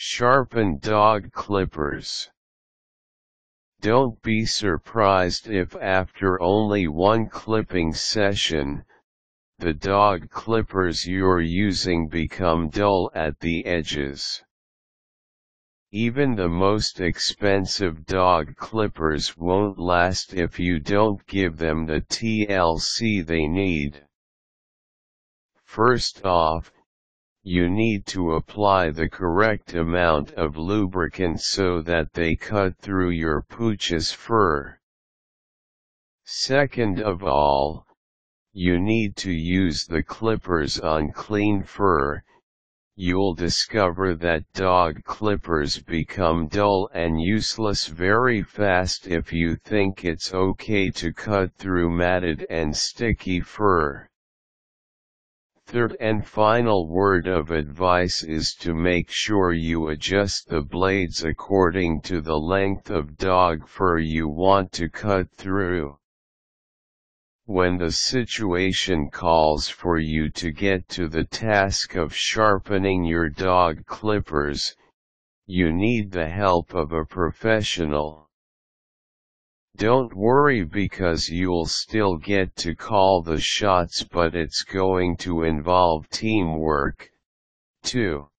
Sharpen dog clippers. Don't be surprised if after only one clipping session, the dog clippers you're using become dull at the edges. Even the most expensive dog clippers won't last if you don't give them the TLC they need. First off, you need to apply the correct amount of lubricant so that they cut through your pooch's fur. Second of all, you need to use the clippers on clean fur. You'll discover that dog clippers become dull and useless very fast if you think it's okay to cut through matted and sticky fur. Third and final word of advice is to make sure you adjust the blades according to the length of dog fur you want to cut through. When the situation calls for you to get to the task of sharpening your dog clippers, you need the help of a professional. Don't worry because you'll still get to call the shots, but it's going to involve teamwork, too.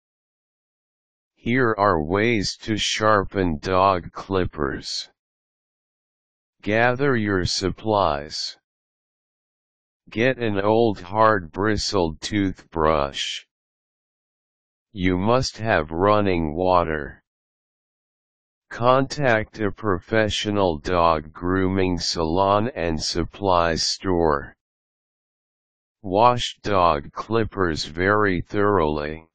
Here are ways to sharpen dog clippers. Gather your supplies. Get an old hard-bristled toothbrush. You must have running water. Contact a professional dog grooming salon and supplies store. Wash dog clippers very thoroughly.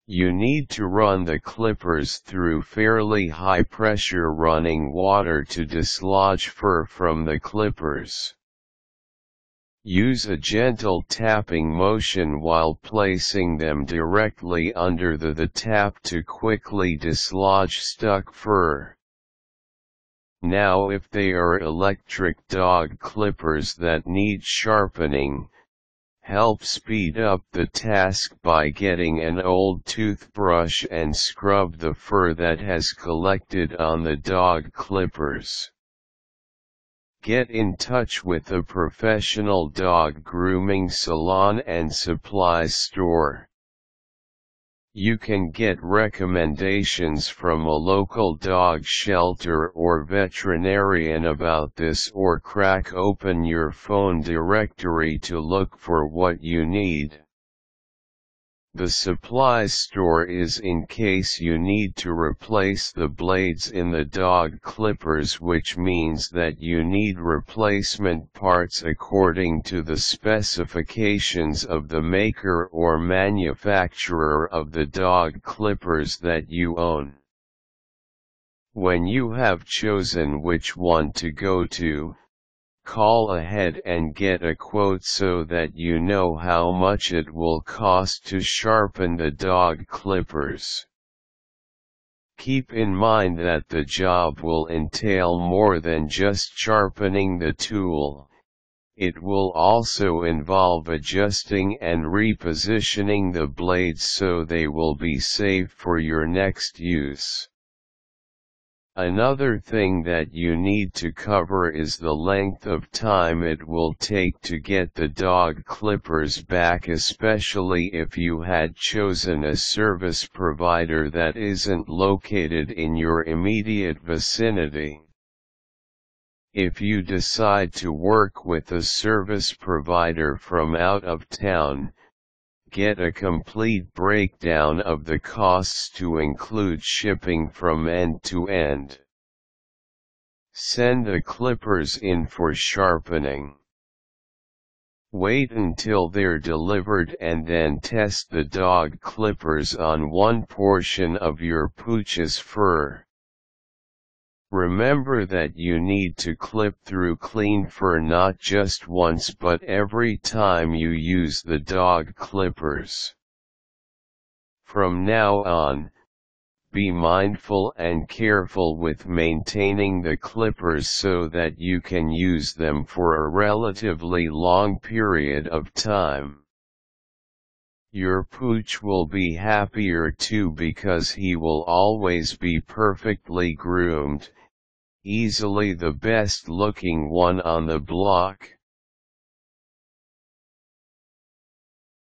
You need to run the clippers through fairly high-pressure running water to dislodge fur from the clippers. Use a gentle tapping motion while placing them directly under the tap to quickly dislodge stuck fur. Now if they are electric dog clippers that need sharpening, help speed up the task by getting an old toothbrush and scrub the fur that has collected on the dog clippers. Get in touch with a professional dog grooming salon and supplies store. You can get recommendations from a local dog shelter or veterinarian about this, or crack open your phone directory to look for what you need. The supplies store is in case you need to replace the blades in the dog clippers, which means that you need replacement parts according to the specifications of the maker or manufacturer of the dog clippers that you own. When you have chosen which one to go to, call ahead and get a quote so that you know how much it will cost to sharpen the dog clippers. Keep in mind that the job will entail more than just sharpening the tool. It will also involve adjusting and repositioning the blades so they will be safe for your next use. Another thing that you need to cover is the length of time it will take to get the dog clippers back, especially if you had chosen a service provider that isn't located in your immediate vicinity. If you decide to work with a service provider from out of town, get a complete breakdown of the costs to include shipping from end to end. Send the clippers in for sharpening. Wait until they're delivered and then test the dog clippers on one portion of your pooch's fur. Remember that you need to clip through clean fur not just once but every time you use the dog clippers. From now on, be mindful and careful with maintaining the clippers so that you can use them for a relatively long period of time. Your pooch will be happier too because he will always be perfectly groomed, easily the best looking one on the block,